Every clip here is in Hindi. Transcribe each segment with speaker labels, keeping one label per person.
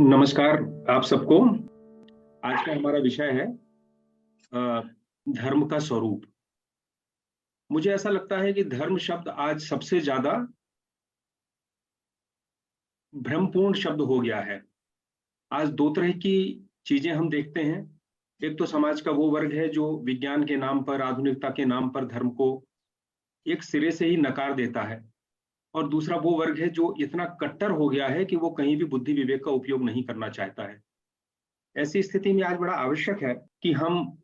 Speaker 1: नमस्कार आप सबको। आज का हमारा विषय है धर्म का स्वरूप। मुझे ऐसा लगता है कि धर्म शब्द आज सबसे ज्यादा भ्रमपूर्ण शब्द हो गया है। आज दो तरह की चीजें हम देखते हैं। एक तो समाज का वो वर्ग है जो विज्ञान के नाम पर, आधुनिकता के नाम पर धर्म को एक सिरे से ही नकार देता है, और दूसरा वो वर्ग है जो इतना कट्टर हो गया है कि वो कहीं भी बुद्धि विवेक का उपयोग नहीं करना चाहता है। ऐसी स्थिति में आज बड़ा आवश्यक है कि हम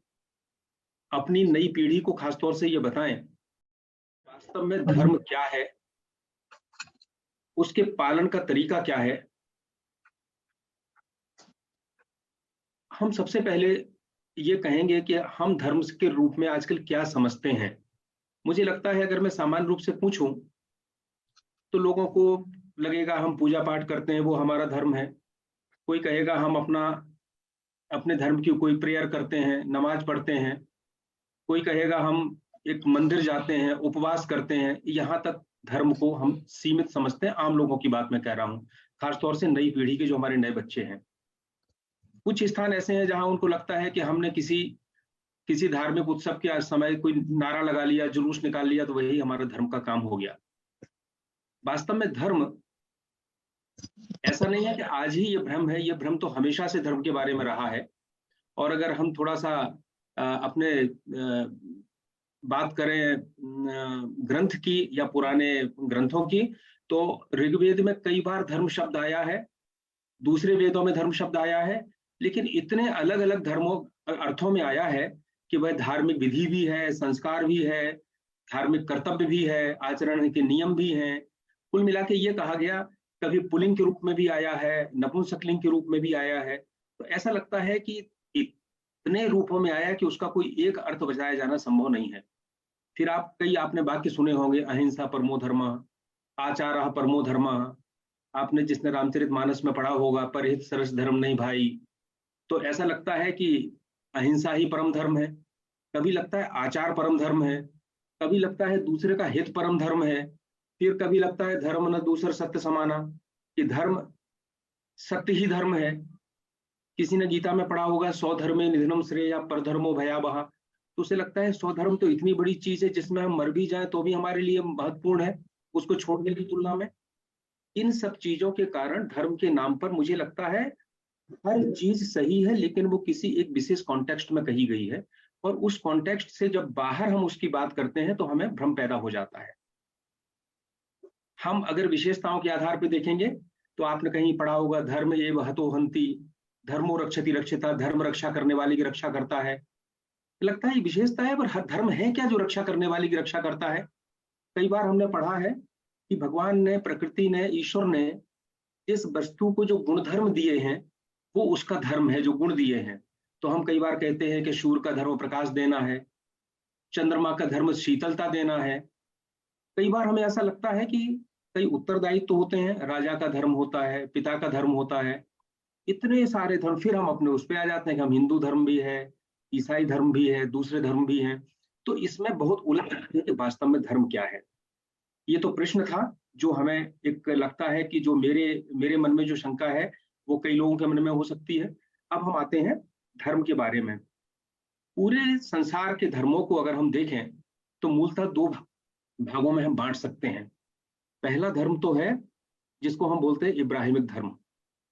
Speaker 1: अपनी नई पीढ़ी को खासतौर से ये बताएं वास्तव में धर्म क्या है, उसके पालन का तरीका क्या है। हम सबसे पहले ये कहेंगे कि हम धर्म के रूप में आजकल क्या समझते हैं। मुझे लगता है अगर मैं सामान्य रूप से पूछूं तो लोगों को लगेगा हम पूजा पाठ करते हैं, वो हमारा धर्म है। कोई कहेगा हम अपने धर्म की कोई प्रेयर करते हैं, नमाज पढ़ते हैं। कोई कहेगा हम एक मंदिर जाते हैं, उपवास करते हैं। यहाँ तक धर्म को हम सीमित समझते हैं। आम लोगों की बात मैं कह रहा हूँ, खासतौर से नई पीढ़ी के जो हमारे नए बच्चे हैं। कुछ स्थान ऐसे हैं जहां उनको लगता है कि हमने किसी किसी धार्मिक उत्सव के समय कोई नारा लगा लिया, जुलूस निकाल लिया, तो वही हमारा धर्म का काम हो गया। वास्तव में धर्म ऐसा नहीं है कि आज ही ये भ्रम है। ये भ्रम तो हमेशा से धर्म के बारे में रहा है। और अगर हम थोड़ा सा अपने बात करें ग्रंथ की या पुराने ग्रंथों की, तो ऋग्वेद में कई बार धर्म शब्द आया है, दूसरे वेदों में धर्म शब्द आया है, लेकिन इतने अलग अलग धर्मों अर्थों में आया है कि वह धार्मिक विधि भी है, संस्कार भी है, धार्मिक कर्तव्य भी है, आचरण के नियम भी हैं। कुल मिला के ये कहा गया, कभी पुल्लिंग के रूप में भी आया है, नपुंसकलिंग के रूप में भी आया है। तो ऐसा लगता है कि इतने रूपों में आया कि उसका कोई एक अर्थ बचाया जाना संभव नहीं है। फिर आपने वाक्य सुने होंगे, अहिंसा परमो धर्मः, आचारः परमो धर्मः। आपने जिसने रामचरितमानस में पढ़ा होगा, परहित सरस धर्म नहीं भाई। तो ऐसा लगता है कि अहिंसा ही परम धर्म है, कभी लगता है आचार परम धर्म है, कभी लगता है दूसरे का हित परम धर्म है, फिर कभी लगता है धर्म न दूसर सत्य समाना, कि धर्म सत्य ही धर्म है। किसी ने गीता में पढ़ा होगा, स्वधर्मे निधनम श्रेय परधर्मो भयावह। तो उसे लगता है स्वधर्म तो इतनी बड़ी चीज है जिसमें हम मर भी जाए तो भी हमारे लिए महत्वपूर्ण है, उसको छोड़ने की तुलना में। इन सब चीजों के कारण धर्म के नाम पर मुझे लगता है हर चीज सही है, लेकिन वो किसी एक विशेष कॉन्टेक्स्ट में कही गई है, और उस कॉन्टेक्स्ट से जब बाहर हम उसकी बात करते हैं तो हमें भ्रम पैदा हो जाता है। हम अगर विशेषताओं के आधार पर देखेंगे तो आपने कहीं पढ़ा होगा, धर्म एव हतो हन्ति, धर्मो रक्षति रक्षिता, धर्म रक्षा करने वाले की रक्षा करता है। लगता है विशेषता है, पर धर्म है क्या जो रक्षा करने वाले की रक्षा करता है। कई बार हमने पढ़ा है कि भगवान ने, प्रकृति ने, ईश्वर ने इस वस्तु को जो गुणधर्म दिए हैं वो उसका धर्म है, जो गुण दिए हैं। तो हम कई बार कहते हैं कि सूर्य का धर्म प्रकाश देना है, चंद्रमा का धर्म शीतलता देना है। कई बार हमें ऐसा लगता है कि कई उत्तरदायित्व तो होते हैं, राजा का धर्म होता है, पिता का धर्म होता है, इतने सारे धर्म। फिर हम अपने उस पर आ जाते हैं कि हम हिंदू धर्म भी है, ईसाई धर्म भी है, दूसरे धर्म भी हैं। तो इसमें बहुत उलझ जाती है कि वास्तव में धर्म क्या है। ये तो प्रश्न था जो हमें एक लगता है कि जो मेरे मेरे मन में जो शंका है वो कई लोगों के मन में हो सकती है। अब हम आते हैं धर्म के बारे में। पूरे संसार के धर्मों को अगर हम देखें तो मूलतः दो भागों में हम बांट सकते हैं। पहला धर्म तो है जिसको हम बोलते हैं इब्राहिमिक धर्म,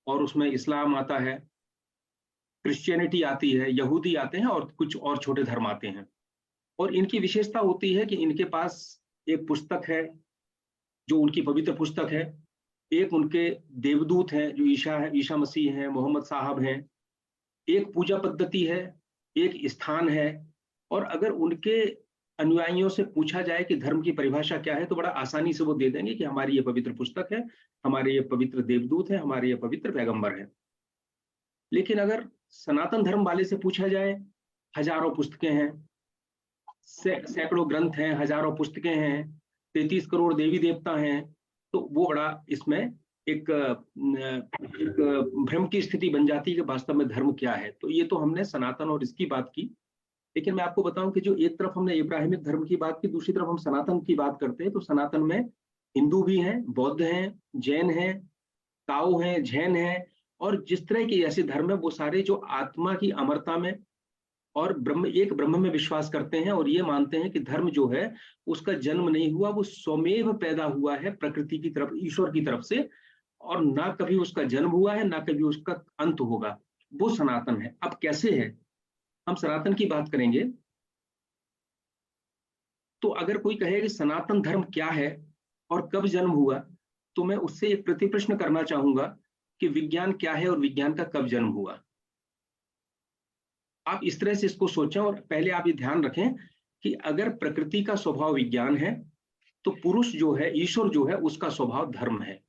Speaker 1: और उसमें इस्लाम आता है, क्रिश्चियनिटी आती है, यहूदी आते हैं, और कुछ और छोटे धर्म आते हैं। और इनकी विशेषता होती है कि इनके पास एक पुस्तक है जो उनकी पवित्र पुस्तक है, एक उनके देवदूत हैं जो ईशा मसीह हैं, मोहम्मद साहब हैं, एक पूजा पद्धति है, एक स्थान है। और अगर उनके अनुयायियों से पूछा जाए कि धर्म की परिभाषा क्या है तो बड़ा आसानी से वो दे देंगे कि हमारी ये पवित्र पुस्तक है, हमारे ये पवित्र देवदूत है, हमारे ये पवित्र पैगंबर है। लेकिन अगर सनातन धर्म वाले से पूछा जाए, हजारों पुस्तकें हैं, सैकड़ों ग्रंथ हैं, हजारों पुस्तकें हैं, 33 करोड़ देवी देवता हैं, तो वो बड़ा इसमें एक भ्रम की स्थिति बन जाती है कि वास्तव में धर्म क्या है। तो ये तो हमने सनातन और इसकी बात की। लेकिन मैं आपको बताऊं कि जो एक तरफ हमने इब्राहिमिक धर्म की बात की, दूसरी तरफ हम सनातन की बात करते हैं, तो सनातन में हिंदू भी हैं, बौद्ध हैं, जैन हैं, ताओ हैं, जैन हैं, और जिस तरह के ऐसे धर्म है वो सारे जो आत्मा की अमरता में और ब्रह्म में विश्वास करते हैं और ये मानते हैं कि धर्म जो है उसका जन्म नहीं हुआ, वो स्वमेव पैदा हुआ है प्रकृति की तरफ, ईश्वर की तरफ से, और ना कभी उसका जन्म हुआ है ना कभी उसका अंत होगा। वो सनातन है। अब कैसे है, हम सनातन की बात करेंगे तो अगर कोई कहे कि सनातन धर्म क्या है और कब जन्म हुआ, तो मैं उससे एक प्रतिप्रश्न करना चाहूंगा कि विज्ञान क्या है और विज्ञान का कब जन्म हुआ। आप इस तरह से इसको सोचें और पहले आप ये ध्यान रखें कि अगर प्रकृति का स्वभाव विज्ञान है तो पुरुष जो है, ईश्वर जो है, उसका स्वभाव धर्म है।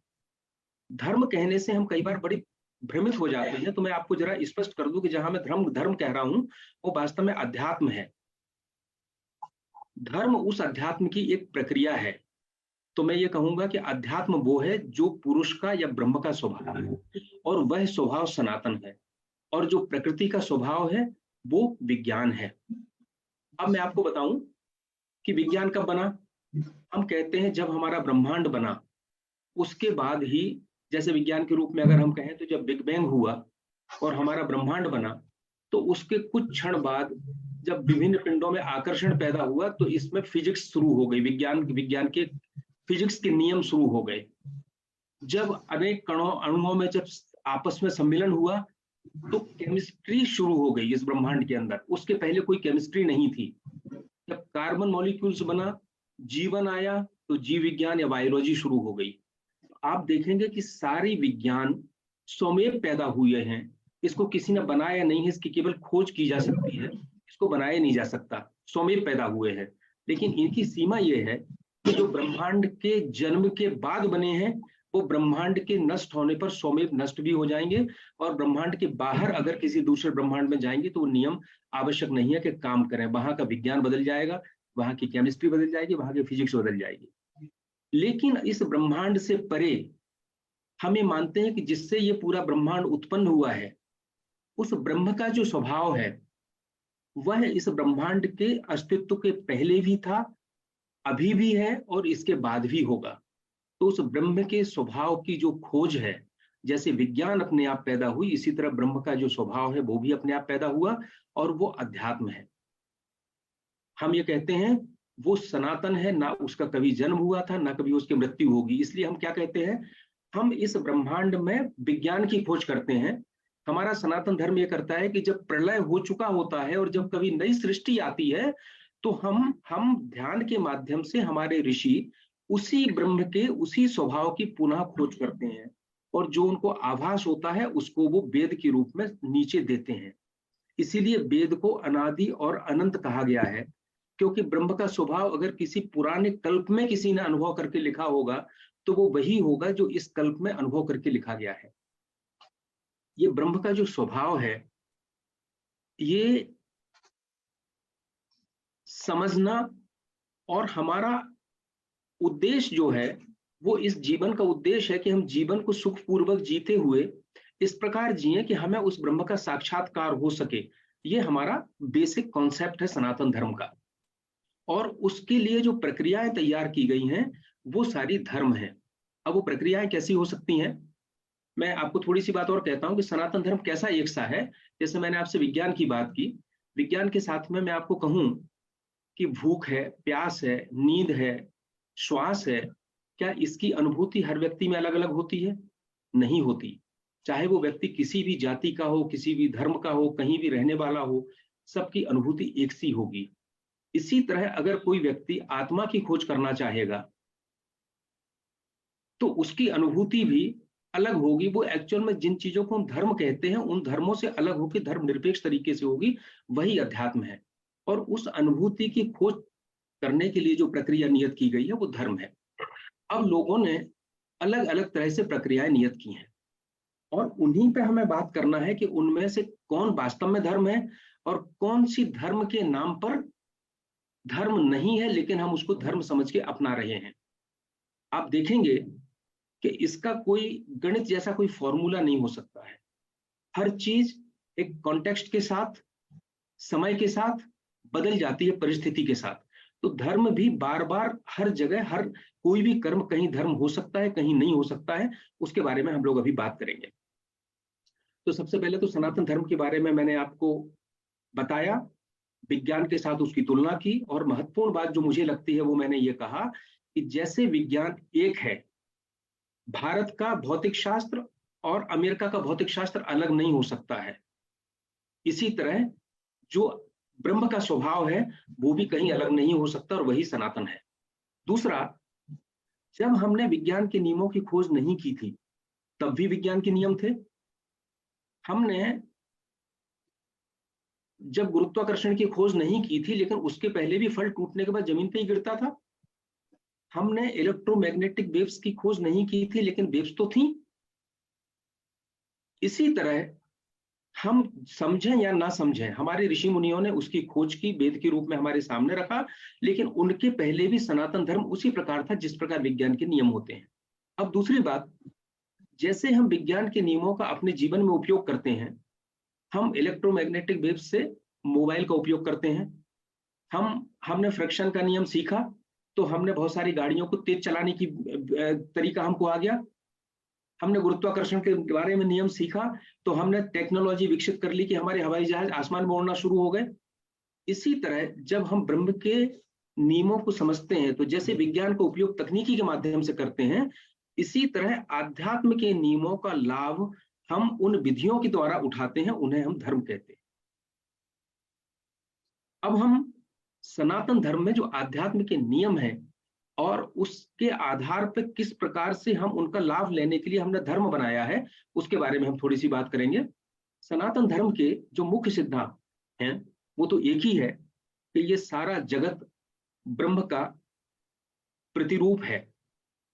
Speaker 1: धर्म कहने से हम कई बार बड़ी भ्रमित हो जाते हैं, तो मैं आपको जरा स्पष्ट कर दूं कि जहां मैं धर्म धर्म कह रहा हूं वो वास्तव में अध्यात्म है। धर्म उस अध्यात्म की एक प्रक्रिया है। तो मैं ये कहूंगा कि अध्यात्म वो है जो पुरुष का या ब्रह्म का स्वभाव है, और वह स्वभाव सनातन है। और जो प्रकृति का स्वभाव है वो विज्ञान है। अब मैं आपको बताऊं कि विज्ञान कब बना। हम कहते हैं जब हमारा ब्रह्मांड बना, उसके बाद ही, जैसे विज्ञान के रूप में अगर हम कहें तो जब बिग बैंग हुआ और हमारा ब्रह्मांड बना, तो उसके कुछ क्षण बाद जब विभिन्न पिंडों में आकर्षण पैदा हुआ तो इसमें फिजिक्स शुरू हो गई, विज्ञान विज्ञान के फिजिक्स के नियम शुरू हो गए। जब अनेक कणों अणुओं में जब आपस में सम्मिलन हुआ तो केमिस्ट्री शुरू हो गई इस ब्रह्मांड के अंदर। उसके पहले कोई केमिस्ट्री नहीं थी। जब कार्बन मॉलिक्यूल्स बना, जीवन आया, तो जीव विज्ञान या बायोलॉजी शुरू हो गई। आप देखेंगे कि सारी विज्ञान स्वमेव पैदा हुए हैं। इसको किसी ने बनाया नहीं है, इसकी केवल खोज की जा सकती है, इसको बनाया नहीं जा सकता। स्वमेव पैदा हुए हैं, लेकिन इनकी सीमा यह है कि जो ब्रह्मांड के जन्म के बाद बने हैं वो ब्रह्मांड के नष्ट होने पर स्वमेव नष्ट भी हो जाएंगे, और ब्रह्मांड के बाहर अगर किसी दूसरे ब्रह्मांड में जाएंगे तो वो नियम आवश्यक नहीं है कि काम करें। वहां का विज्ञान बदल जाएगा, वहां की केमिस्ट्री बदल जाएगी, वहां की फिजिक्स बदल जाएगी। लेकिन इस ब्रह्मांड से परे हम ये मानते हैं कि जिससे ये पूरा ब्रह्मांड उत्पन्न हुआ है, उस ब्रह्म का जो स्वभाव है वह इस ब्रह्मांड के अस्तित्व के पहले भी था, अभी भी है और इसके बाद भी होगा। तो उस ब्रह्म के स्वभाव की जो खोज है, जैसे विज्ञान अपने आप पैदा हुई, इसी तरह ब्रह्म का जो स्वभाव है वो भी अपने आप पैदा हुआ, और वो अध्यात्म है। हम ये कहते हैं वो सनातन है, ना उसका कभी जन्म हुआ था ना कभी उसकी मृत्यु होगी। इसलिए हम क्या कहते हैं, हम इस ब्रह्मांड में विज्ञान की खोज करते हैं। हमारा सनातन धर्म ये करता है कि जब प्रलय हो चुका होता है और जब कभी नई सृष्टि आती है तो हम ध्यान के माध्यम से, हमारे ऋषि उसी ब्रह्म के उसी स्वभाव की पुनः खोज करते हैं, और जो उनको आभास होता है उसको वो वेद के रूप में नीचे देते हैं। इसीलिए वेद को अनादि और अनंत कहा गया है, क्योंकि ब्रह्म का स्वभाव अगर किसी पुराने कल्प में किसी ने अनुभव करके लिखा होगा तो वो वही होगा जो इस कल्प में अनुभव करके लिखा गया है। ये ब्रह्म का जो स्वभाव है, ये समझना, और हमारा उद्देश्य जो है वो, इस जीवन का उद्देश्य है कि हम जीवन को सुखपूर्वक जीते हुए इस प्रकार जिए कि हमें उस ब्रह्म का साक्षात्कार हो सके। ये हमारा बेसिक कॉन्सेप्ट है सनातन धर्म का। और उसके लिए जो प्रक्रियाएं तैयार की गई हैं वो सारी धर्म है। अब वो प्रक्रियाएं कैसी हो सकती हैं, मैं आपको थोड़ी सी बात और कहता हूं कि सनातन धर्म कैसा एक सा है। जैसे मैंने आपसे विज्ञान की बात की, विज्ञान के साथ में मैं आपको कहूं कि भूख है, प्यास है, नींद है, श्वास है, क्या इसकी अनुभूति हर व्यक्ति में अलग अलग होती है? नहीं होती। चाहे वो व्यक्ति किसी भी जाति का हो, किसी भी धर्म का हो, कहीं भी रहने वाला हो, सबकी अनुभूति एक सी होगी। इसी तरह अगर कोई व्यक्ति आत्मा की खोज करना चाहेगा तो उसकी अनुभूति भी अलग होगी। वो एक्चुअल में जिन चीजों को हम धर्म कहते हैं उन धर्मों से अलग होकर धर्मनिरपेक्ष तरीके से होगी, वही अध्यात्म है। और उस अनुभूति की खोज करने के लिए जो प्रक्रिया नियत की गई है वो धर्म है। अब लोगों ने अलग अलग तरह से प्रक्रियाएं नियत की हैं, और उन्हीं पे हमें बात करना है कि उनमें से कौन वास्तव में धर्म है और कौन सी धर्म के नाम पर धर्म नहीं है लेकिन हम उसको धर्म समझ के अपना रहे हैं। आप देखेंगे कि इसका कोई गणित जैसा कोई फॉर्मूला नहीं हो सकता है। हर चीज एक कॉन्टेक्स्ट के साथ, समय के साथ बदल जाती है, परिस्थिति के साथ। तो धर्म भी बार बार हर जगह, हर कोई भी कर्म कहीं धर्म हो सकता है, कहीं नहीं हो सकता है। उसके बारे में हम लोग अभी बात करेंगे। तो सबसे पहले तो सनातन धर्म के बारे में मैंने आपको बताया, विज्ञान के साथ उसकी तुलना की, और महत्वपूर्ण बात जो मुझे लगती है वो मैंने ये कहा कि जैसे विज्ञान एक है, भारत का भौतिक शास्त्र और अमेरिका का भौतिक शास्त्र अलग नहीं हो सकता है, इसी तरह जो ब्रह्म का स्वभाव है वो भी कहीं अलग नहीं हो सकता, और वही सनातन है। दूसरा, जब हमने विज्ञान के नियमों की खोज नहीं की थी तब भी विज्ञान के नियम थे। हमने जब गुरुत्वाकर्षण की खोज नहीं की थी, लेकिन उसके पहले भी फल टूटने के बाद जमीन पे ही गिरता था। हमने इलेक्ट्रोमैग्नेटिक वेव्स की खोज नहीं की थी, लेकिन वेव्स तो थी। इसी तरह हम समझें या ना समझें, हमारे ऋषि मुनियों ने उसकी खोज की, वेद के रूप में हमारे सामने रखा, लेकिन उनके पहले भी सनातन धर्म उसी प्रकार था जिस प्रकार विज्ञान के नियम होते हैं। अब दूसरी बात, जैसे हम विज्ञान के नियमों का अपने जीवन में उपयोग करते हैं, हम इलेक्ट्रोमैग्नेटिक वेव से मोबाइल का उपयोग करते हैं, हमने फ्रिक्शन का नियम सीखा तो हमने बहुत सारी गाड़ियों को तेज चलाने की तरीका हमको आ गया। हमने गुरुत्वाकर्षण के बारे में नियम सीखा तो हमने टेक्नोलॉजी विकसित कर ली कि हमारे हवाई जहाज आसमान में उड़ना शुरू हो गए। इसी तरह जब हम ब्रह्म के नियमों को समझते हैं तो जैसे विज्ञान का उपयोग तकनीकी के माध्यम से करते हैं, इसी तरह आध्यात्म के नियमों का लाभ हम उन विधियों के द्वारा उठाते हैं, उन्हें हम धर्म कहते हैं। अब हम सनातन धर्म में जो आध्यात्म के नियम है और उसके आधार पर किस प्रकार से हम उनका लाभ लेने के लिए हमने धर्म बनाया है, उसके बारे में हम थोड़ी सी बात करेंगे। सनातन धर्म के जो मुख्य सिद्धांत हैं वो तो एक ही है कि ये सारा जगत ब्रह्म का प्रतिरूप है,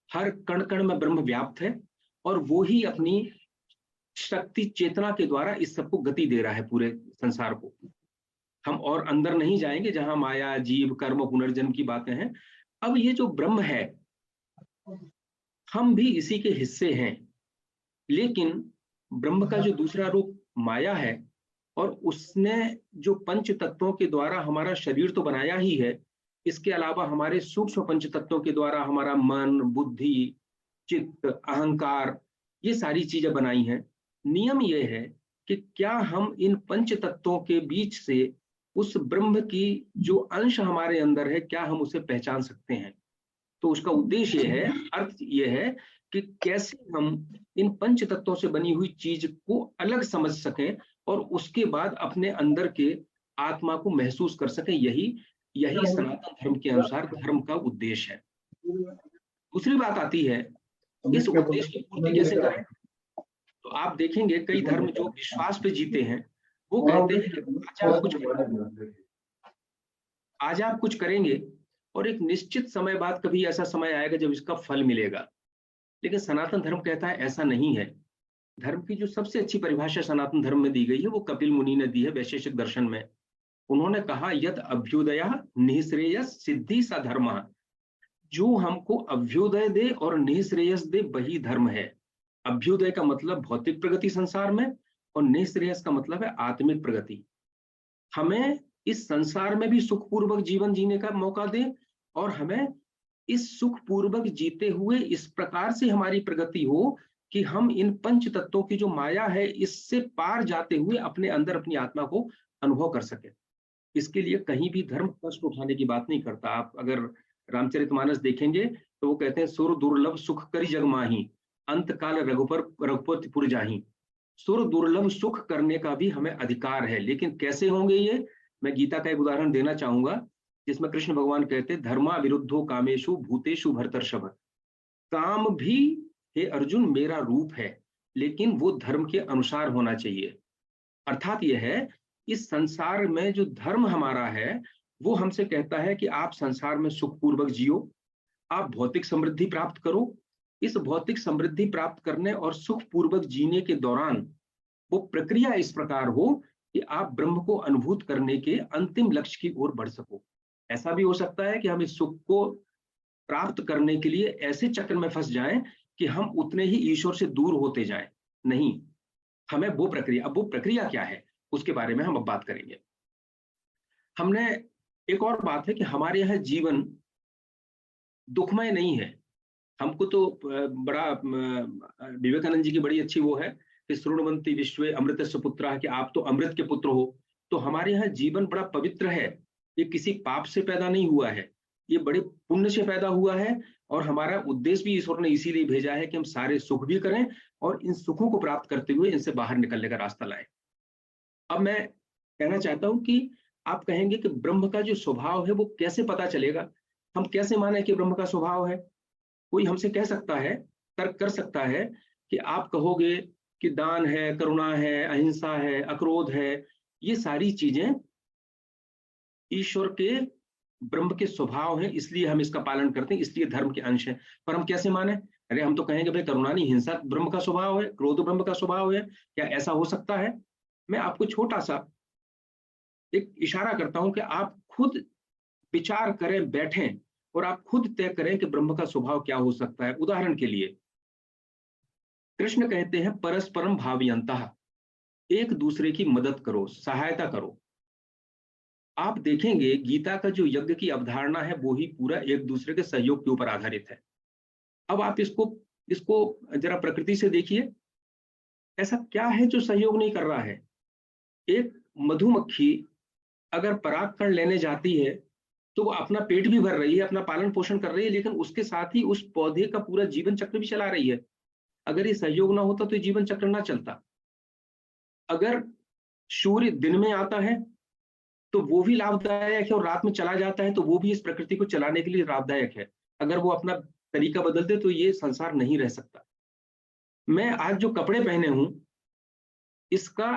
Speaker 1: हर कण कण में ब्रह्म व्याप्त है और वो ही अपनी शक्ति चेतना के द्वारा इस सबको गति दे रहा है, पूरे संसार को। हम और अंदर नहीं जाएंगे जहां माया, जीव, कर्म, पुनर्जन्म की बातें हैं। अब ये जो ब्रह्म है, हम भी इसी के हिस्से हैं, लेकिन ब्रह्म का जो दूसरा रूप माया है, और उसने जो पंच तत्वों के द्वारा हमारा शरीर तो बनाया ही है, इसके अलावा हमारे सूक्ष्म पंच तत्वों के द्वारा हमारा मन, बुद्धि, चित्त, अहंकार, ये सारी चीजें बनाई हैं। नियम ये है कि क्या हम इन पंच तत्वों के बीच से उस ब्रह्म की जो अंश हमारे अंदर है, क्या हम उसे पहचान सकते हैं। तो उसका उद्देश्य ये है, अर्थ ये है कि कैसे हम इन पंच तत्वों से बनी हुई चीज को अलग समझ सकें और उसके बाद अपने अंदर के आत्मा को महसूस कर सकें। यही सनातन धर्म के अनुसार धर्म का उद्देश्य है। दूसरी बात आती है, इस उद्देश्य की पूर्ति कैसे करें। तो आप देखेंगे कई धर्म जो विश्वास पे जीते हैं, वो कहते हैं कि आज आप कुछ करेंगे और एक निश्चित समय बाद कभी ऐसा समय आएगा जब इसका फल मिलेगा। लेकिन सनातन धर्म कहता है ऐसा नहीं है। धर्म की जो सबसे अच्छी परिभाषा सनातन धर्म में दी गई है वो कपिल मुनि ने दी है वैशेषिक दर्शन में। उन्होंने कहा, यद अभ्युदय निःश्रेयस सिद्धि सा धर्म, जो हमको अभ्युदय दे और निःश्रेयस दे वही धर्म है। अभ्युदय का मतलब भौतिक प्रगति संसार में, और निःश्रेयस का मतलब है आत्मिक प्रगति। हमें इस संसार में भी सुखपूर्वक जीवन जीने का मौका दे, और हमें इस सुखपूर्वक जीते हुए इस प्रकार से हमारी प्रगति हो कि हम इन पंच तत्वों की जो माया है इससे पार जाते हुए अपने अंदर अपनी आत्मा को अनुभव कर सके। इसके लिए कहीं भी धर्म कष्ट उठाने की बात नहीं करता। आप अगर रामचरितमानस देखेंगे तो वो कहते हैं, सुर दुर्लभ सुख करी जग माही, अंत काल रघुपति पुर जाही। सुर दुर्लभ सुख करने का भी हमें अधिकार है, लेकिन कैसे होंगे ये। मैं गीता का एक उदाहरण देना चाहूंगा जिसमें कृष्ण भगवान कहते, धर्मा विरुद्धो कामेशु भूतेषु भरतर्षभ। काम भी हे अर्जुन मेरा रूप है, लेकिन वो धर्म के अनुसार होना चाहिए। अर्थात यह है, इस संसार में जो धर्म हमारा है वो हमसे कहता है कि आप संसार में सुखपूर्वक जियो, आप भौतिक समृद्धि प्राप्त करो। इस भौतिक समृद्धि प्राप्त करने और सुखपूर्वक जीने के दौरान वो प्रक्रिया इस प्रकार हो कि आप ब्रह्म को अनुभूत करने के अंतिम लक्ष्य की ओर बढ़ सको। ऐसा भी हो सकता है कि हम इस सुख को प्राप्त करने के लिए ऐसे चक्र में फंस जाएं कि हम उतने ही ईश्वर से दूर होते जाएं। नहीं, हमें वो प्रक्रिया क्या है उसके बारे में हम अब बात करेंगे। हमने एक और बात है कि हमारे यहाँ जीवन दुखमय नहीं है। हमको तो बड़ा विवेकानंद जी की बड़ी अच्छी वो है कि शृण्वन्ति विश्वे अमृतस्य पुत्रः, कि आप तो अमृत के पुत्र हो। तो हमारे यहाँ जीवन बड़ा पवित्र है, ये किसी पाप से पैदा नहीं हुआ है, ये बड़े पुण्य से पैदा हुआ है। और हमारा उद्देश्य भी ईश्वर ने इसीलिए भेजा है कि हम सारे सुख भी करें और इन सुखों को प्राप्त करते हुए इनसे बाहर निकलने का रास्ता लाएं। अब मैं कहना चाहता हूं कि आप कहेंगे कि ब्रह्म का जो स्वभाव है वो कैसे पता चलेगा, हम कैसे माने कि ब्रह्म का स्वभाव है। कोई हमसे कह सकता है, तर्क कर सकता है कि आप कहोगे कि दान है, करुणा है, अहिंसा है, अक्रोध है, ये सारी चीजें ईश्वर के ब्रह्म के स्वभाव हैं, इसलिए हम इसका पालन करते हैं, इसलिए धर्म के अंश हैं। पर हम कैसे माने? अरे हम तो कहेंगे भाई करुणा नहीं, हिंसा ब्रह्म का स्वभाव है, क्रोध ब्रह्म का स्वभाव है, क्या ऐसा हो सकता है? मैं आपको छोटा सा एक इशारा करता हूं कि आप खुद विचार करें, बैठें और आप खुद तय करें कि ब्रह्म का स्वभाव क्या हो सकता है। उदाहरण के लिए कृष्ण कहते हैं परस्परम भावयन्तः, एक दूसरे की मदद करो, सहायता करो। आप देखेंगे गीता का जो यज्ञ की अवधारणा है वो ही पूरा एक दूसरे के सहयोग के ऊपर आधारित है। अब आप इसको इसको जरा प्रकृति से देखिए, ऐसा क्या है जो सहयोग नहीं कर रहा है? एक मधुमक्खी अगर परागकण लेने जाती है तो वो अपना पेट भी भर रही है, अपना पालन पोषण कर रही है, लेकिन उसके साथ ही उस पौधे का पूरा जीवन चक्र भी चला रही है। अगर ये सहयोग ना होता तो ये जीवन चक्र ना चलता। अगर सूर्य दिन में आता है तो वो भी लाभदायक है और रात में चला जाता है तो वो भी इस प्रकृति को चलाने के लिए लाभदायक है। अगर वो अपना तरीका बदल दे तो ये संसार नहीं रह सकता। मैं आज जो कपड़े पहने हूं, इसका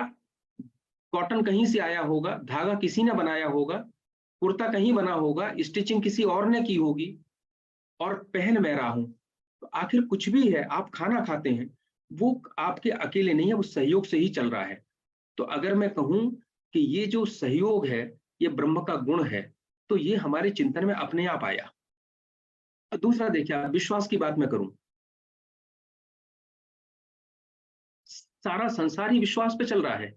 Speaker 1: कॉटन कहीं से आया होगा, धागा किसी ने बनाया होगा, कुर्ता कहीं बना होगा, स्टिचिंग किसी और ने की होगी और पहन मैं रहा हूं। तो आखिर कुछ भी है, आप खाना खाते हैं, वो आपके अकेले नहीं है, वो सहयोग से ही चल रहा है। तो अगर मैं कहूं कि ये जो सहयोग है ये ब्रह्म का गुण है, तो ये हमारे चिंतन में अपने आप आया। दूसरा देखिए, विश्वास की बात मैं करूं, सारा संसार ही विश्वास पे चल रहा है।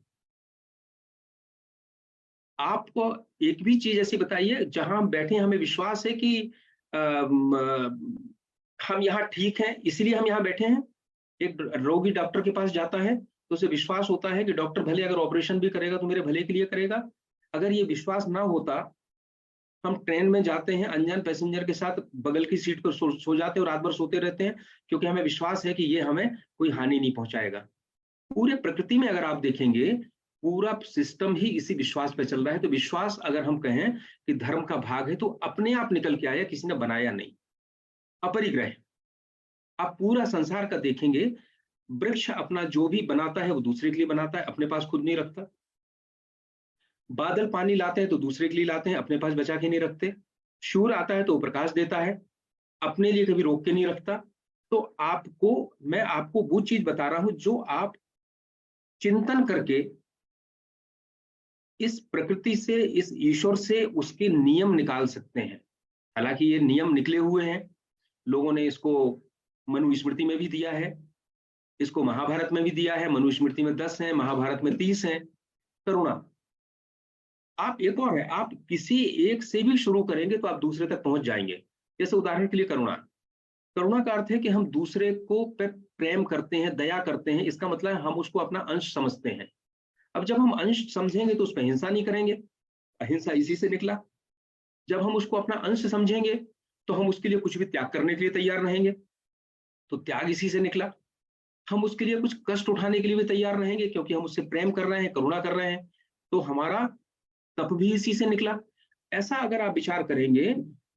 Speaker 1: आपको एक भी चीज ऐसी बताइए जहां हम बैठे हमें विश्वास है कि हम यहाँ ठीक हैं इसलिए हम यहाँ बैठे हैं। एक रोगी डॉक्टर के पास जाता है तो उसे विश्वास होता है कि डॉक्टर भले अगर ऑपरेशन भी करेगा तो मेरे भले के लिए करेगा। अगर ये विश्वास ना होता, हम ट्रेन में जाते हैं अनजान पैसेंजर के साथ, बगल की सीट पर सो जाते हैं और रात भर सोते रहते हैं क्योंकि हमें विश्वास है कि ये हमें कोई हानि नहीं पहुंचाएगा। पूरे प्रकृति में अगर आप देखेंगे पूरा सिस्टम ही इसी विश्वास पे चल रहा है। तो विश्वास अगर हम कहें कि धर्म का भाग है तो अपने आप निकल के आया, किसी ने बनाया नहीं, अपरिग्रह। आप पूरा संसार का देखेंगे, वृक्ष अपना जो भी बनाता है वो दूसरे के लिए बनाता है, अपने पास खुद नहीं रखता। बादल पानी लाते हैं तो दूसरे के लिए लाते हैं, अपने पास बचा के नहीं रखते। सूर्य आता है तो वो प्रकाश देता है, अपने लिए कभी रोक के नहीं रखता। तो मैं आपको वो चीज बता रहा हूं जो आप चिंतन करके इस प्रकृति से, इस ईश्वर से उसके नियम निकाल सकते हैं। हालांकि ये नियम निकले हुए हैं, लोगों ने इसको मनुस्मृति में भी दिया है, इसको महाभारत में भी दिया है। मनुस्मृति में 10 है, महाभारत में 30 है। करुणा, आप एक और है, आप किसी एक से भी शुरू करेंगे तो आप दूसरे तक पहुंच जाएंगे। जैसे उदाहरण के लिए करुणा, करुणा का अर्थ है कि हम दूसरे को प्रेम करते हैं, दया करते हैं। इसका मतलब है हम उसको अपना अंश समझते हैं। अब जब हम अंश समझेंगे तो उस पर हिंसा नहीं करेंगे, अहिंसा इसी से निकला। जब हम उसको अपना अंश समझेंगे तो हम उसके लिए कुछ भी त्याग करने के लिए तैयार रहेंगे, तो त्याग इसी से निकला। हम उसके लिए कुछ कष्ट उठाने के लिए भी तैयार रहेंगे क्योंकि हम उससे प्रेम कर रहे हैं, करुणा कर रहे हैं, तो हमारा तप भी इसी से निकला। ऐसा अगर आप विचार करेंगे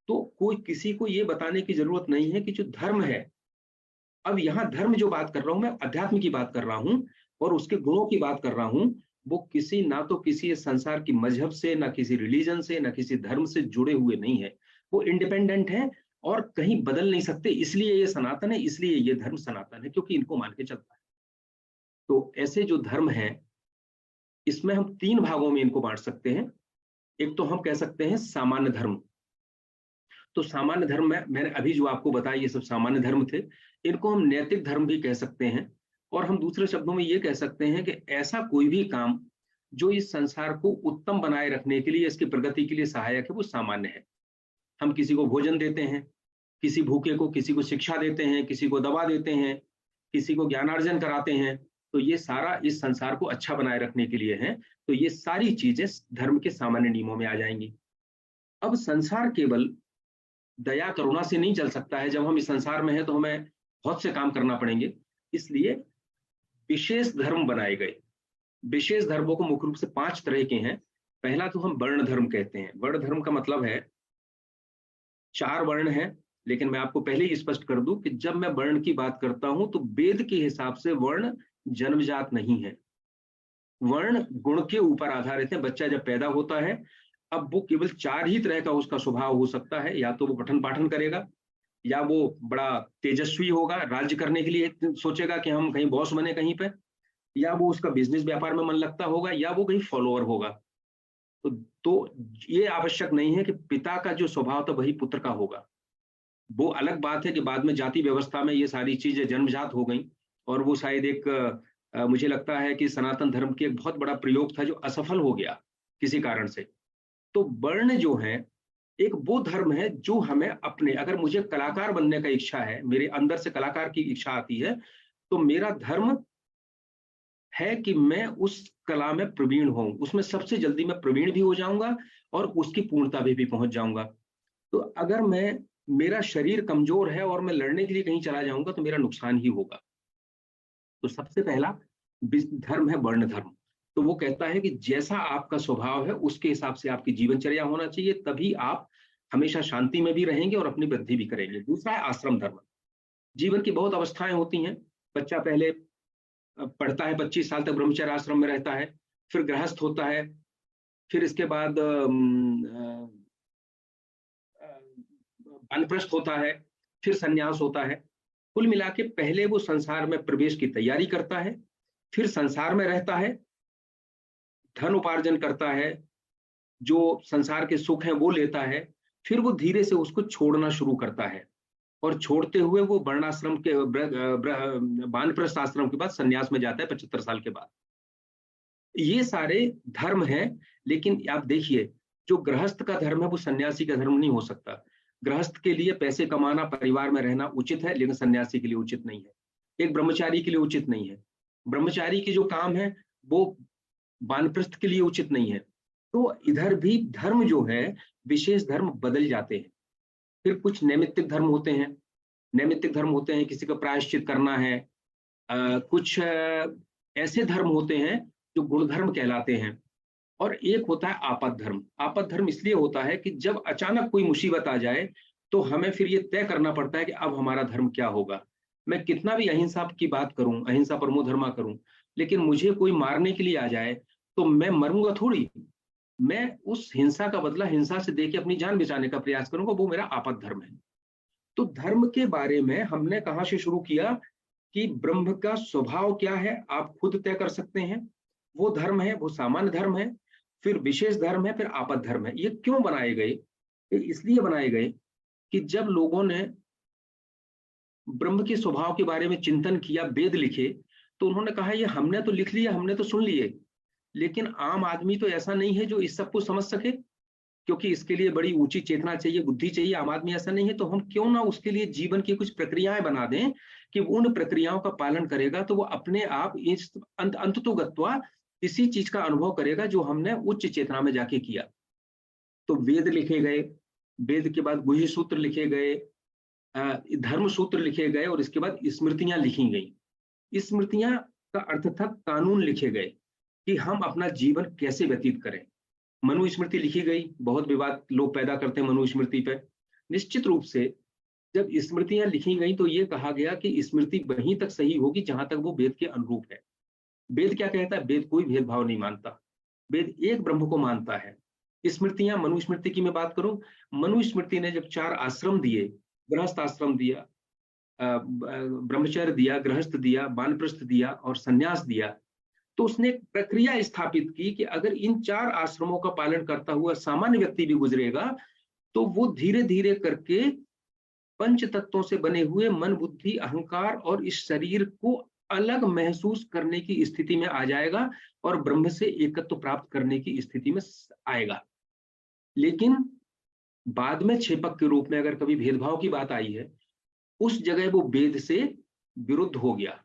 Speaker 1: तो कोई किसी को ये बताने की जरूरत नहीं है कि जो धर्म है, अब यहाँ धर्म जो बात कर रहा हूं मैं अध्यात्म की बात कर रहा हूं और उसके गुणों की बात कर रहा हूं, वो किसी ना तो किसी संसार की मजहब से, ना किसी रिलीजन से, ना किसी धर्म से जुड़े हुए नहीं है। वो इंडिपेंडेंट है और कहीं बदल नहीं सकते, इसलिए ये सनातन है, इसलिए ये धर्म सनातन है, क्योंकि इनको मान के चलता है। तो ऐसे जो धर्म है इसमें हम 3 भागों में इनको बांट सकते हैं। एक तो हम कह सकते हैं सामान्य धर्म। तो सामान्य धर्म में मैंने अभी जो आपको बताया ये सब सामान्य धर्म थे। इनको हम नैतिक धर्म भी कह सकते हैं और हम दूसरे शब्दों में ये कह सकते हैं कि ऐसा कोई भी काम जो इस संसार को उत्तम बनाए रखने के लिए, इसकी प्रगति के लिए सहायक है, वो सामान्य है। हम किसी को भोजन देते हैं, किसी भूखे को, किसी को शिक्षा देते हैं, किसी को दवा देते हैं, किसी को ज्ञानार्जन कराते हैं, तो ये सारा इस संसार को अच्छा बनाए रखने के लिए है। तो ये सारी चीजें धर्म के सामान्य नियमों में आ जाएंगी। अब संसार केवल दया करुणा से नहीं चल सकता है। जब हम इस संसार में हैं तो हमें बहुत से काम करना पड़ेंगे। इसलिए विशेष धर्म बनाए गए। विशेष धर्मों को मुख्य रूप से 5 तरह के हैं। पहला तो हम वर्ण धर्म कहते हैं। वर्ण धर्म का मतलब है 4 वर्ण हैं, लेकिन मैं आपको पहले ही स्पष्ट कर दूं कि जब मैं वर्ण की बात करता हूं तो वेद के हिसाब से वर्ण जन्मजात नहीं है। वर्ण गुण के ऊपर आधारित है। बच्चा जब पैदा होता है, अब वो केवल 4 ही तरह का उसका स्वभाव हो सकता है। या तो वो पठन पाठन करेगा, या वो बड़ा तेजस्वी होगा, राज्य करने के लिए सोचेगा कि हम कहीं बॉस बने कहीं पे, या वो उसका बिजनेस व्यापार में मन लगता होगा, या वो कहीं फॉलोअर होगा। तो ये आवश्यक नहीं है कि पिता का जो स्वभाव था वही पुत्र का होगा। वो अलग बात है कि बाद में जाति व्यवस्था में ये सारी चीजें जन्मजात हो गई, और वो शायद एक मुझे लगता है कि सनातन धर्म की एक बहुत बड़ा प्रयोग था जो असफल हो गया किसी कारण से। तो वर्ण जो है एक वो धर्म है जो हमें अपने, अगर मुझे कलाकार बनने का इच्छा है, मेरे अंदर से कलाकार की इच्छा आती है, तो मेरा धर्म है कि मैं उस कला में प्रवीण हूं, उसमें सबसे जल्दी मैं प्रवीण भी हो जाऊंगा और उसकी पूर्णता भी पहुंच जाऊंगा। तो अगर मेरा शरीर कमजोर है और मैं लड़ने के लिए कहीं चला जाऊंगा तो मेरा नुकसान ही होगा। तो सबसे पहला धर्म है वर्ण धर्म। तो वो कहता है कि जैसा आपका स्वभाव है उसके हिसाब से आपकी जीवनचर्या होना चाहिए, तभी आप हमेशा शांति में भी रहेंगे और अपनी वृद्धि भी करेंगे। दूसरा है आश्रम धर्म। जीवन की बहुत अवस्थाएं होती हैं। बच्चा पहले पढ़ता है, 25 साल तक ब्रह्मचर्य आश्रम में रहता है, फिर गृहस्थ होता है, फिर इसके बाद वानप्रस्थ होता है, फिर संन्यास होता है। कुल मिला के पहले वो संसार में प्रवेश की तैयारी करता है, फिर संसार में रहता है, धन उपार्जन करता है, जो संसार के सुख हैं वो लेता है, फिर वो धीरे से उसको छोड़ना शुरू करता है, और छोड़ते हुए वो वर्णाश्रम के वानप्रस्थ आश्रम के बाद संन्यास में जाता है 75 साल के बाद। ये सारे धर्म हैं। लेकिन आप देखिए, जो गृहस्थ का धर्म है वो सन्यासी का धर्म नहीं हो सकता। गृहस्थ के लिए पैसे कमाना, परिवार में रहना उचित है, लेकिन सन्यासी के लिए उचित नहीं है। एक ब्रह्मचारी के लिए उचित नहीं है। ब्रह्मचारी की जो काम है वो वानप्रस्थ के लिए उचित नहीं है। तो इधर भी धर्म जो है, विशेष धर्म बदल जाते हैं। फिर कुछ नैमित्तिक धर्म होते हैं। नैमित्तिक धर्म होते हैं, किसी को प्रायश्चित करना है। कुछ ऐसे धर्म होते हैं जो गुण धर्म कहलाते हैं। और एक होता है आपद धर्म। आपद धर्म इसलिए होता है कि जब अचानक कोई मुसीबत आ जाए तो हमें फिर ये तय करना पड़ता है कि अब हमारा धर्म क्या होगा। मैं कितना भी अहिंसा की बात करूं, अहिंसा परमो धर्मा करूं, लेकिन मुझे कोई मारने के लिए आ जाए तो मैं मरूंगा थोड़ी। मैं उस हिंसा का बदला हिंसा से देके अपनी जान बचाने का प्रयास करूंगा। वो मेरा आपद धर्म है। तो धर्म के बारे में हमने कहां से शुरू किया कि ब्रह्म का स्वभाव क्या है आप खुद तय कर सकते हैं। वो धर्म है, वो सामान्य धर्म है, फिर विशेष धर्म है, फिर आपद धर्म है। ये क्यों बनाए गए? ये इसलिए बनाए गए कि जब लोगों ने ब्रह्म के स्वभाव के बारे में चिंतन किया, वेद लिखे, तो उन्होंने कहा ये हमने तो लिख लिया, हमने तो सुन लिए, लेकिन आम आदमी तो ऐसा नहीं है जो इस सब को समझ सके, क्योंकि इसके लिए बड़ी ऊंची चेतना चाहिए, बुद्धि चाहिए। आम आदमी ऐसा नहीं है। तो हम क्यों ना उसके लिए जीवन की कुछ प्रक्रियाएं बना दें कि उन प्रक्रियाओं का पालन करेगा तो वो अपने आप इस अंततोगत्वा इसी चीज का अनुभव करेगा जो हमने उच्च चेतना में जाके किया। तो वेद लिखे गए, वेद के बाद गुह्य सूत्र लिखे गए, धर्म सूत्र लिखे गए, और इसके बाद स्मृतियां लिखी गई। स्मृतियां का अर्थ था कानून लिखे गए कि हम अपना जीवन कैसे व्यतीत करें। मनुस्मृति लिखी गई। बहुत विवाद लोग पैदा करते हैं मनुस्मृति पे। निश्चित रूप से जब स्मृतियां लिखी गई तो ये कहा गया कि स्मृति वहीं तक सही होगी जहां तक वो वेद के अनुरूप है। वेद क्या कहता है? वेद कोई भेदभाव नहीं मानता। वेद एक ब्रह्म को मानता है। स्मृतियां, मनुस्मृति की मैं बात करूं, मनुस्मृति ने जब 4 आश्रम दिए, गृहस्थ आश्रम दिया, ब्रह्मचर्य दिया, गृहस्थ दिया, वानप्रस्थ दिया और संन्यास दिया, तो उसने एक प्रक्रिया स्थापित की कि अगर इन 4 आश्रमों का पालन करता हुआ सामान्य व्यक्ति भी गुजरेगा तो वो धीरे धीरे करके पंच तत्वों से बने हुए मन, बुद्धि, अहंकार और इस शरीर को अलग महसूस करने की स्थिति में आ जाएगा और ब्रह्म से एकत्व प्राप्त करने की स्थिति में आएगा। लेकिन बाद में छेपक के रूप में अगर कभी भेदभाव की बात आई है, उस जगह वो वेद से विरुद्ध हो गया।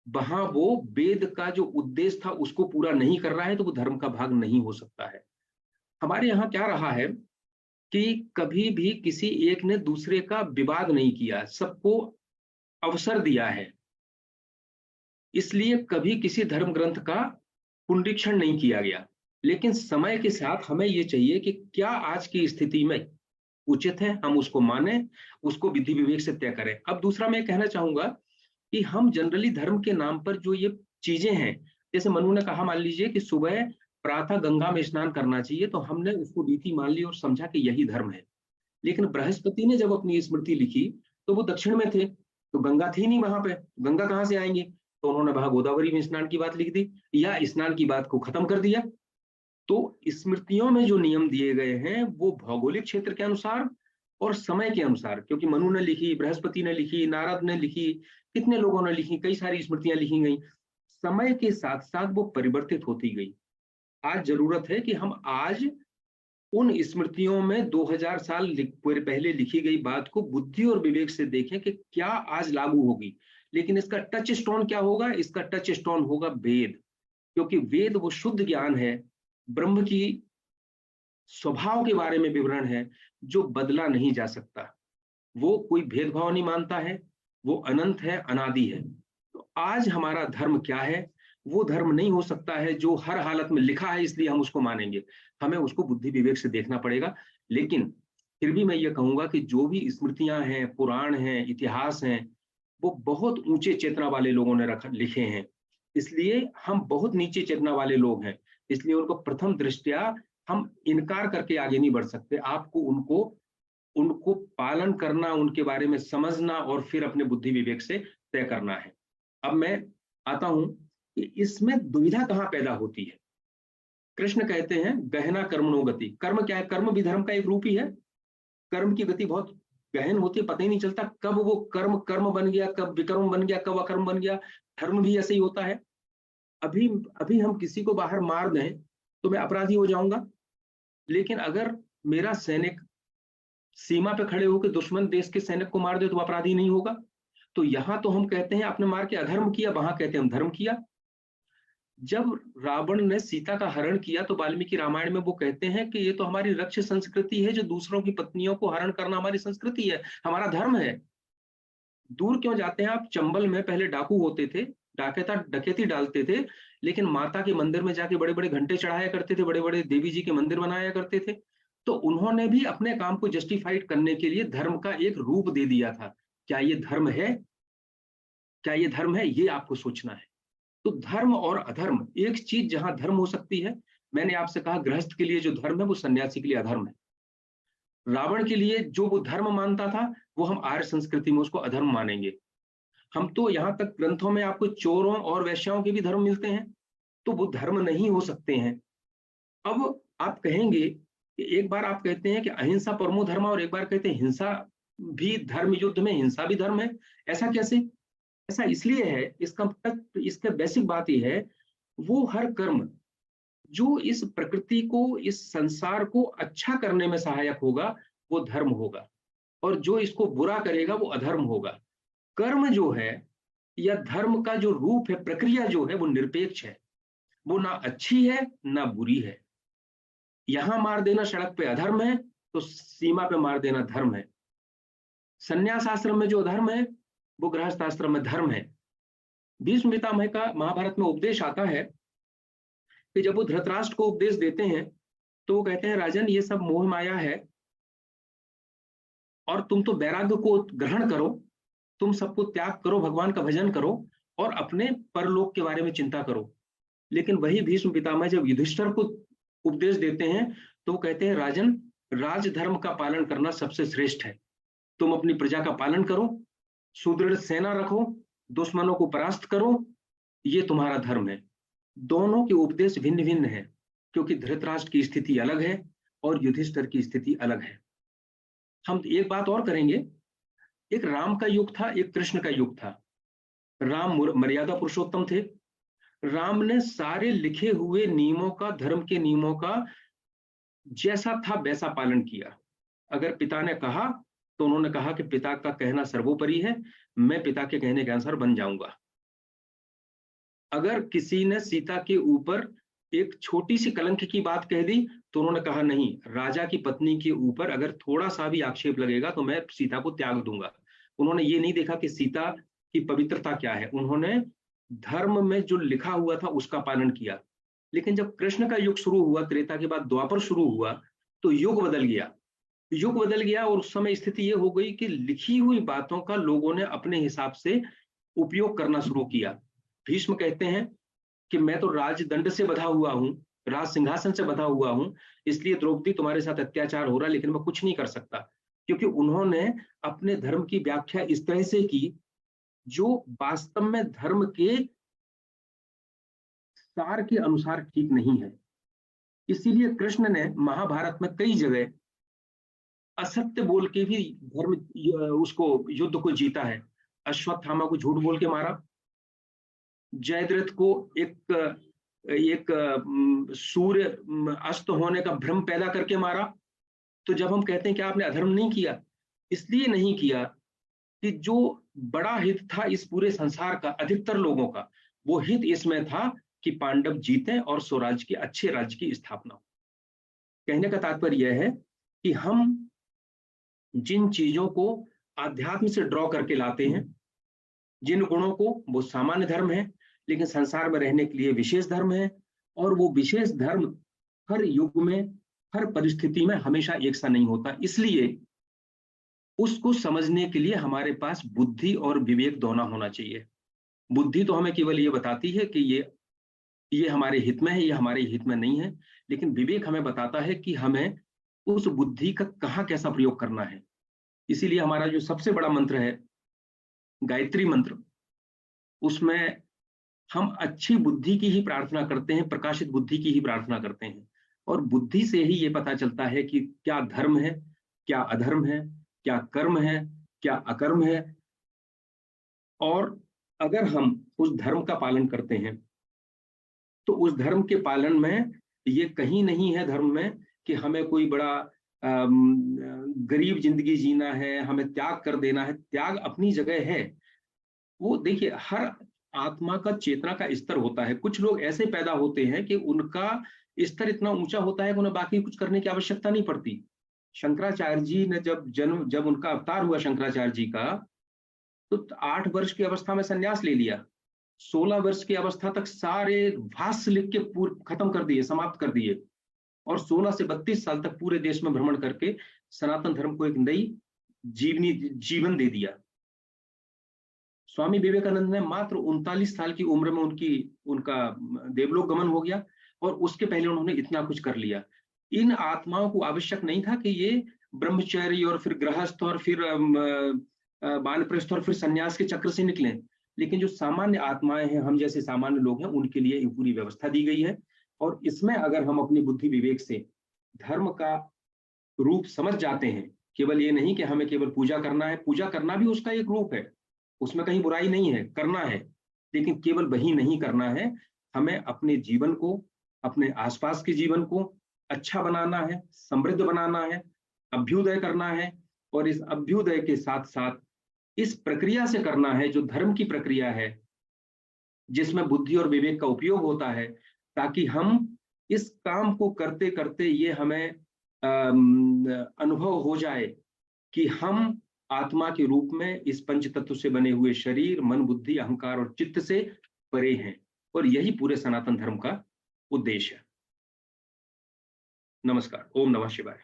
Speaker 1: वहां वो वेद का जो उद्देश्य था उसको पूरा नहीं कर रहा है, तो वो धर्म का भाग नहीं हो सकता है। हमारे यहाँ क्या रहा है कि कभी भी किसी एक ने दूसरे का विवाद नहीं किया, सबको अवसर दिया है। इसलिए कभी किसी धर्म ग्रंथ का पुनरीक्षण नहीं किया गया। लेकिन समय के साथ हमें ये चाहिए कि क्या आज की स्थिति में उचित है, हम उसको माने, उसको विधि विवेक से तय करें। अब दूसरा मैं कहना चाहूंगा कि हम जनरली धर्म के नाम पर जो ये चीजें हैं, जैसे मनु ने कहा, मान लीजिए कि सुबह प्रातः गंगा में स्नान करना चाहिए, तो हमने उसको रीति मान ली और समझा कि यही धर्म है। लेकिन बृहस्पति ने जब अपनी स्मृति लिखी तो वो दक्षिण में थे, तो गंगा थी नहीं वहां पे, गंगा कहाँ से आएंगी? तो उन्होंने वहां गोदावरी में स्नान की बात लिख दी, या स्नान की बात को खत्म कर दिया। तो स्मृतियों में जो नियम दिए गए हैं वो भौगोलिक क्षेत्र के अनुसार और समय के अनुसार, क्योंकि मनु ने लिखी, बृहस्पति ने लिखी, नारद ने लिखी, कितने लोगों ने लिखी, कई सारी स्मृतियां लिखी गई, समय के साथ साथ वो परिवर्तित होती गई। आज जरूरत है कि हम आज उन स्मृतियों में 2000 साल पहले लिखी गई बात को बुद्धि और विवेक से देखें कि क्या आज लागू होगी। लेकिन इसका टच स्टोन क्या होगा? इसका टच स्टोन होगा वेद, क्योंकि वेद वो शुद्ध ज्ञान है, ब्रह्म की स्वभाव के बारे में विवरण है जो बदला नहीं जा सकता। वो कोई भेदभाव नहीं मानता है, वो अनंत है, अनादि है। तो आज हमारा धर्म क्या है? वो धर्म नहीं हो सकता है जो हर हालत में लिखा है इसलिए हम उसको मानेंगे। हमें उसको बुद्धि विवेक से देखना पड़ेगा। लेकिन फिर भी मैं ये कहूंगा कि जो भी स्मृतियां हैं, पुराण हैं, इतिहास हैं, वो बहुत ऊंचे चेतना वाले लोगों ने लिखे हैं। इसलिए हम बहुत नीचे चेतना वाले लोग हैं, इसलिए उनको प्रथम दृष्टया हम इनकार करके आगे नहीं बढ़ सकते। आपको उनको उनको पालन करना, उनके बारे में समझना और फिर अपने बुद्धि विवेक से तय करना है। अब मैं आता हूं कि इसमें दुविधा कहां पैदा होती है। कृष्ण कहते हैं गहना कर्मणो गति। कर्म क्या है? कर्म भी धर्म का एक रूप ही है। कर्म की गति बहुत गहन होती है, पता ही नहीं चलता कब वो कर्म कर्म बन गया, कब विकर्म बन गया, कब अकर्म बन गया। धर्म भी ऐसे ही होता है। अभी अभी हम किसी को बाहर मार दें तो मैं अपराधी हो जाऊंगा, लेकिन अगर मेरा सैनिक सीमा पे खड़े होकर दुश्मन देश के सैनिक को मार दे तो अपराधी नहीं होगा। तो यहां तो हम कहते हैं आपने मार के अधर्म किया, वहां कहते हैं हम धर्म किया। जब रावण ने सीता का हरण किया तो वाल्मीकि रामायण में वो कहते हैं कि ये तो हमारी रक्ष संस्कृति है, जो दूसरों की पत्नियों को हरण करना हमारी संस्कृति है, हमारा धर्म है। दूर क्यों जाते हैं आप? चंबल में पहले डाकू होते थे, डाकैता डकैती डालते थे, लेकिन माता के मंदिर में जाके बड़े बड़े घंटे चढ़ाया करते थे, बड़े बड़े देवी जी के मंदिर बनाया करते थे। तो उन्होंने भी अपने काम को जस्टिफाइड करने के लिए धर्म का एक रूप दे दिया था। क्या ये धर्म है? क्या ये धर्म है? ये आपको सोचना है। तो धर्म और अधर्म, एक चीज जहां धर्म हो सकती है, मैंने आपसे कहा गृहस्थ के लिए जो धर्म है वो सन्यासी के लिए अधर्म है। रावण के लिए जो वो धर्म मानता था वो हम आर्य संस्कृति में उसको अधर्म मानेंगे। हम तो यहाँ तक ग्रंथों में आपको चोरों और वैश्याओं के भी धर्म मिलते हैं, तो वो धर्म नहीं हो सकते हैं। अब आप कहेंगे कि एक बार आप कहते हैं कि अहिंसा परमो धर्म, और एक बार कहते हैं हिंसा भी धर्म, युद्ध में हिंसा भी धर्म है। ऐसा कैसे? ऐसा इसलिए है, इसका बेसिक बात यह है, वो हर कर्म जो इस प्रकृति को, इस संसार को अच्छा करने में सहायक होगा वो धर्म होगा, और जो इसको बुरा करेगा वो अधर्म होगा। कर्म जो है या धर्म का जो रूप है, प्रक्रिया जो है, वो निरपेक्ष है, वो ना अच्छी है ना बुरी है। यहां मार देना सड़क पे अधर्म है, तो सीमा पे मार देना धर्म है। संन्यास आश्रम में जो धर्म है वो गृहस्थ आश्रम में धर्म है। भीष्म पितामह का महाभारत में उपदेश आता है कि जब वो धृतराष्ट्र को उपदेश देते हैं तो वो कहते हैं राजन ये सब मोह माया है, और तुम तो वैराग्य को ग्रहण करो, तुम सबको त्याग करो, भगवान का भजन करो और अपने परलोक के बारे में चिंता करो। लेकिन वही भीष्म पितामह जब युधिष्ठिर को उपदेश देते हैं तो वो कहते हैं राजन, राजधर्म का पालन करना सबसे श्रेष्ठ है। तुम अपनी प्रजा का पालन करो, सुदृढ़ सेना रखो, दुश्मनों को परास्त करो, ये तुम्हारा धर्म है। दोनों के उपदेश भिन्न भिन्न है, क्योंकि धृतराष्ट्र की स्थिति अलग है और युधिष्ठिर की स्थिति अलग है। हम एक बात और करेंगे, एक राम का युग था, एक कृष्ण का युग था। राम मर्यादा पुरुषोत्तम थे। राम ने सारे लिखे हुए नियमों का, धर्म के नियमों का जैसा था वैसा पालन किया। अगर पिता ने कहा तो उन्होंने कहा कि पिता का कहना सर्वोपरि है, मैं पिता के कहने के अनुसार बन जाऊंगा। अगर किसी ने सीता के ऊपर एक छोटी सी कलंक की बात कह दी तो उन्होंने कहा नहीं, राजा की पत्नी के ऊपर अगर थोड़ा सा भी आक्षेप लगेगा तो मैं सीता को त्याग दूंगा। उन्होंने ये नहीं देखा कि सीता की पवित्रता क्या है, उन्होंने धर्म में जो लिखा हुआ था उसका पालन किया। लेकिन जब कृष्ण का युग शुरू हुआ, त्रेता के बाद द्वापर शुरू हुआ, तो युग बदल गया। युग बदल गया और उस समय स्थिति ये हो गई कि लिखी हुई बातों का लोगों ने अपने हिसाब से उपयोग करना शुरू किया। भीष्म कहते हैं कि मैं तो राजदंड से बधा हुआ हूं, राज सिंहासन से बधा हुआ हूं, इसलिए द्रौपदी तुम्हारे साथ अत्याचार हो रहा है, लेकिन मैं कुछ नहीं कर सकता। क्योंकि उन्होंने अपने धर्म की व्याख्या इस तरह से की जो वास्तव में धर्म के सार के अनुसार ठीक नहीं है। इसीलिए कृष्ण ने महाभारत में कई जगह असत्य बोल के भी धर्म उसको युद्ध को जीता है। अश्वत्थामा को झूठ बोल के मारा, जयद्रथ को एक एक सूर्य अस्त होने का भ्रम पैदा करके मारा। तो जब हम कहते हैं कि आपने अधर्म नहीं किया, इसलिए नहीं किया कि जो बड़ा हित था इस पूरे संसार का, अधिकतर लोगों का, वो हित इसमें था कि पांडव जीते और स्वराज की, अच्छे राज्य की स्थापना हो। कहने का तात्पर्य यह है कि हम जिन चीजों को आध्यात्म से ड्रॉ करके लाते हैं, जिन गुणों को, वो सामान्य धर्म है, लेकिन संसार में रहने के लिए विशेष धर्म है। और वो विशेष धर्म हर युग में, हर परिस्थिति में हमेशा एक सा नहीं होता। इसलिए उसको समझने के लिए हमारे पास बुद्धि और विवेक दोनों होना चाहिए। बुद्धि तो हमें केवल ये बताती है कि ये हमारे हित में है, ये हमारे हित में नहीं है, लेकिन विवेक हमें बताता है कि हमें उस बुद्धि का कहाँ कैसा प्रयोग करना है। इसीलिए हमारा जो सबसे बड़ा मंत्र है गायत्री मंत्र, उसमें हम अच्छी बुद्धि की ही प्रार्थना करते हैं, प्रकाशित बुद्धि की ही प्रार्थना करते हैं। और बुद्धि से ही ये पता चलता है कि क्या धर्म है, क्या अधर्म है, क्या कर्म है, क्या अकर्म है। और अगर हम उस धर्म का पालन करते हैं तो उस धर्म के पालन में ये कहीं नहीं है धर्म में कि हमें कोई बड़ा गरीब जिंदगी जीना है, हमें त्याग कर देना है। त्याग अपनी जगह है। वो देखिए, हर आत्मा का, चेतना का स्तर होता है। कुछ लोग ऐसे पैदा होते हैं कि उनका स्तर इतना ऊंचा होता है कि उन्हें बाकी कुछ करने की आवश्यकता नहीं पड़ती। शंकराचार्य जी ने जब उनका अवतार हुआ शंकराचार्य जी का, तो 8 वर्ष की अवस्था में संन्यास ले लिया। 16 वर्ष की अवस्था तक सारे भाष्य लिख के खत्म कर दिए, समाप्त कर दिए। और 16 से 32 साल तक पूरे देश में भ्रमण करके सनातन धर्म को एक नई जीवन दे दिया। स्वामी विवेकानंद ने मात्र 39 साल की उम्र में उनका देवलोक गमन हो गया, और उसके पहले उन्होंने इतना कुछ कर लिया। इन आत्माओं को आवश्यक नहीं था कि ये ब्रह्मचर्य और फिर गृहस्थ और फिर वानप्रस्थ और फिर सन्यास के चक्र से निकले। लेकिन जो सामान्य आत्माएं हैं, हम जैसे सामान्य लोग हैं, उनके लिए ये पूरी व्यवस्था दी गई है। और इसमें अगर हम अपनी बुद्धि विवेक से धर्म का रूप समझ जाते हैं, केवल ये नहीं कि हमें केवल पूजा करना है, पूजा करना भी उसका एक रूप है, उसमें कहीं बुराई नहीं है, करना है, लेकिन केवल वही नहीं करना है। हमें अपने जीवन को, अपने आसपास के जीवन को अच्छा बनाना है, समृद्ध बनाना है, अभ्युदय करना है। और इस अभ्युदय के साथ साथ इस प्रक्रिया से करना है जो धर्म की प्रक्रिया है, जिसमें बुद्धि और विवेक का उपयोग होता है, ताकि हम इस काम को करते करते ये हमें अनुभव हो जाए कि हम आत्मा के रूप में इस पंच तत्व से बने हुए शरीर, मन, बुद्धि, अहंकार और चित्त से परे हैं। और यही पूरे सनातन धर्म का उद्देश्य है। नमस्कार। ओम नमः शिवाय।